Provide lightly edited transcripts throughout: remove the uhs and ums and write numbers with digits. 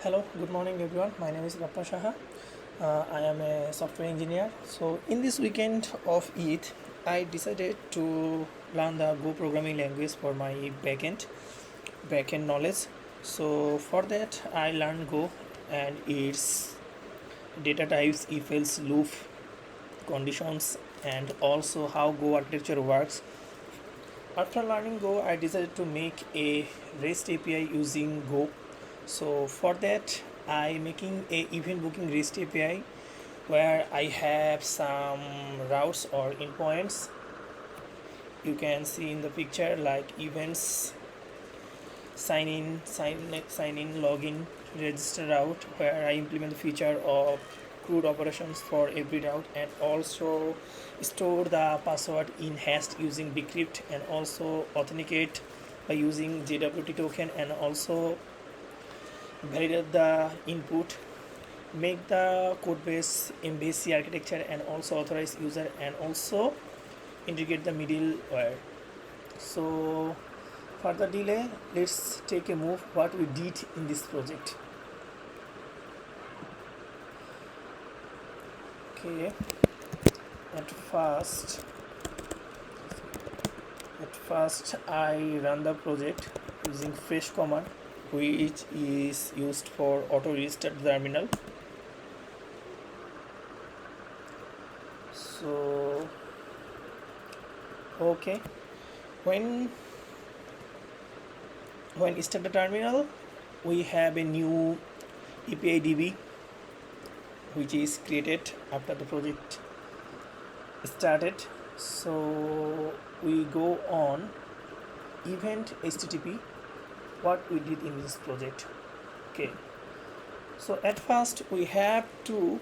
Hello, good morning everyone. My name is Rappa Shaha. I am a software engineer. So, in this weekend of Eid, I decided to learn the Go programming language for my backend knowledge. So, for that, I learned Go and its data types, if else loop, conditions, and also how Go architecture works. After learning Go, I decided to make a REST API using Go. So for that, I making a event booking REST API where I have some routes or endpoints. You can see in the picture like events, sign in, login, register route, where I implement the feature of CRUD operations for every route, and also store the password in hash using decrypt, and also authenticate by using JWT token, and also validate the input, make the code base MVC architecture, and also authorize user, and also integrate the middleware. So further delay, let's take a move what we did in this project. Okay, at first I run the project using fresh command, which is used for auto restart terminal. So okay, when start the terminal, we have a new API DB which is created after the project started. So we go on event HTTP, what we did in this project. Okay, so at first we have to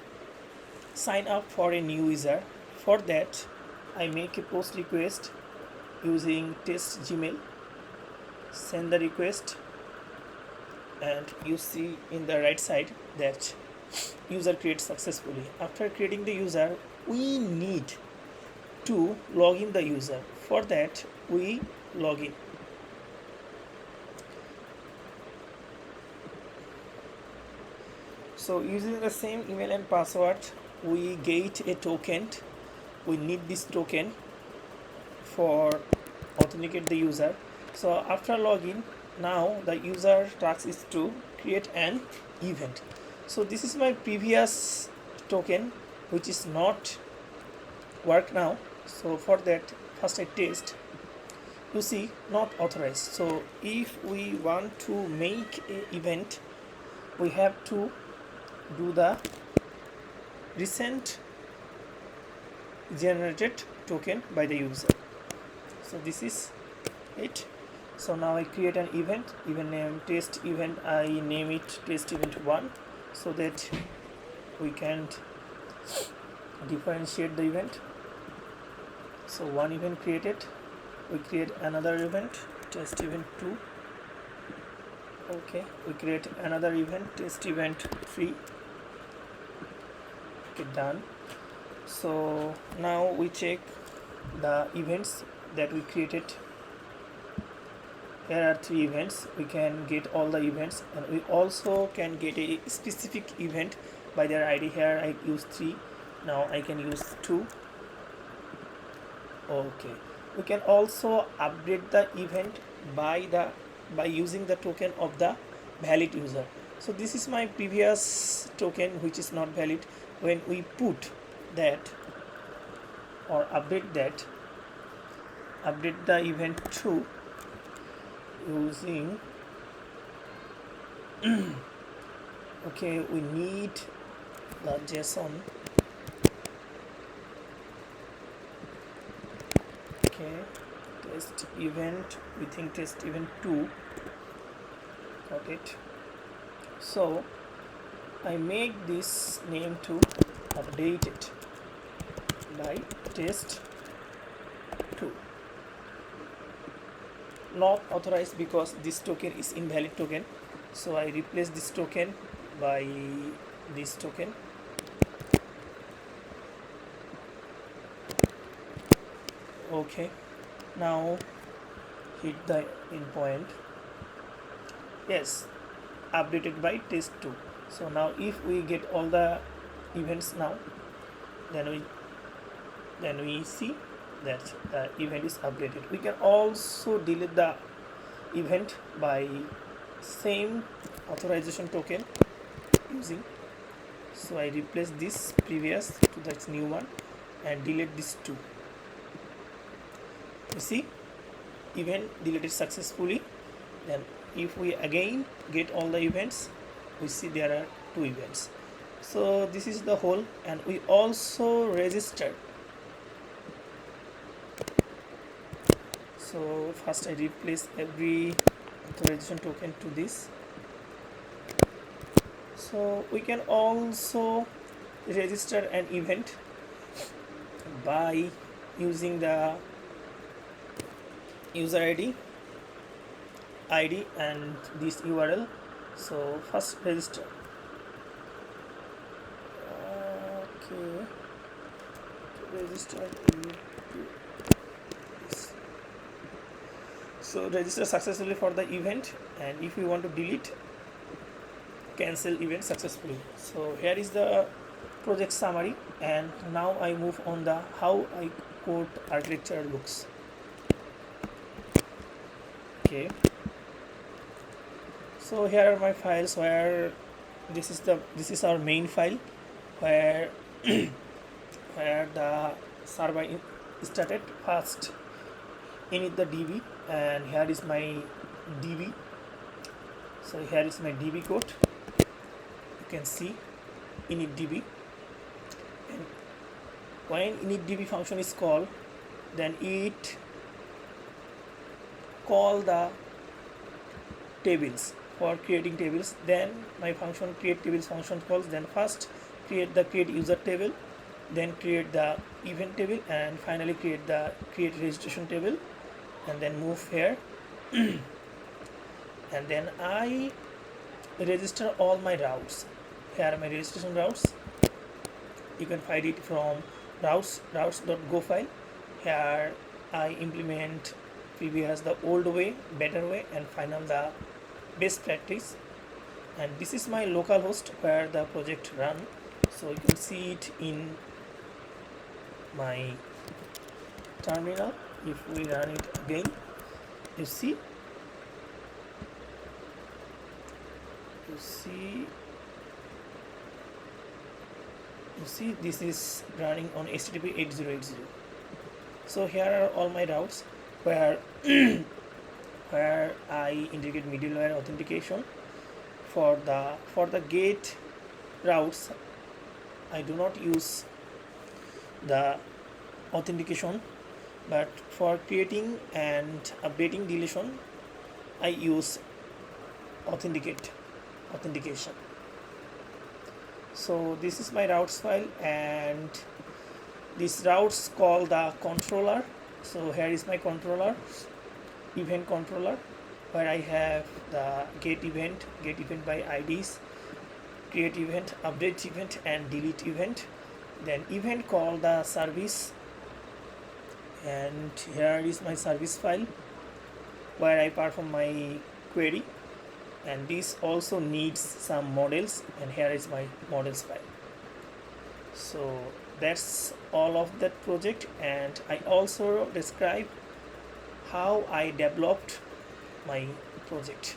sign up for a new user. For that, I make a post request using test Gmail, send the request, and you see in the right side that user created successfully. After creating the user, we need to log in the user. For that, we log in. So using the same email and password, we get a token. We need this token for authenticate the user. So after login, now the user task is to create an event. So this is my previous token which is not work now. So for that, first I test. You see, not authorized. So if we want to make an event, we have to do the recent generated token by the user. So this is it. So now I create an event name test event. I name it test event 1 so that we can differentiate the event. So one event created, we create another event test event 2. Okay, we create another event test event 3. Okay, done. So now we check the events that we created. Here are 3 events. We can get all the events, and we also can get a specific event by their ID. Here I use 3, now I can use 2. Okay, we can also update the event by using the token of the valid user. So this is my previous token which is not valid. When we put that or update the event 2 using okay, we need the JSON. Okay, test event, we think test event 2, got it. So I make this name to update it by test 2. Not authorized because this token is invalid token, so I replace this token by this token. Okay, now hit the endpoint. Yes, updated by test2. So now if we get all the events now, then we see that the event is updated. We can also delete the event by same authorization token using. So I replace this previous to that new one and delete this two. You see, event deleted successfully. Then if we again get all the events, we see there are two events. So this is the whole, and we also register. So first I replace every authorization token to this. So we can also register an event by using the user ID and this URL. So first register. Okay, register. So register successfully for the event, and if you want to delete, cancel event successfully. So here is the project summary, and now I move on the how I code architecture looks. Okay, so here are my files where this is our main file where where the server started. First init the db, and here is my db. So here is my db code. You can see init db, and when init db function is called, then it call the tables for creating tables. Then my function create tables function calls, then first create the create user table, then create the event table, and finally create the create registration table, and then move here and then I register all my routes. Here are my registration routes. You can find it from routes.go file. Here I implement previous the old way, better way, and final the best practice. And this is my local host where the project run. So you can see it in my terminal. If we run it again, you see this is running on HTTP 8080. So here are all my routes where where I integrate middleware authentication. For the gate routes, I do not use the authentication, but for creating and updating deletion, I use authentication. So this is my routes file, and these routes call the controller. So here is my controller, event controller, where I have the get event by IDs, create event, update event, and delete event. Then event call the service, and here is my service file where I perform my query, and this also needs some models, and here is my models file. So that's all of that project, and I also describe how I developed my project.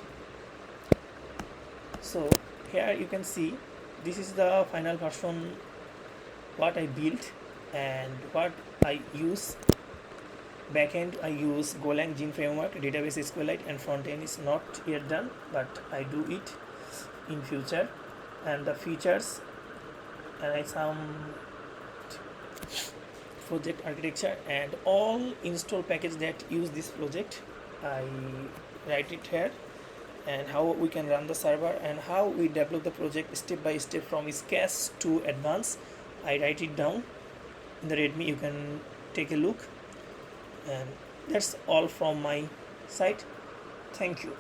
So here you can see this is the final version what I built and what I use. Backend I use Golang Gene framework, database SQLite, and Frontend is not yet done, but I do it in future. And the features and some project architecture and all install package that use this project, I write it here, and how we can run the server and how we develop the project step by step from scratch to advanced. I write it down in the readme. You can take a look, and that's all from my side. Thank you.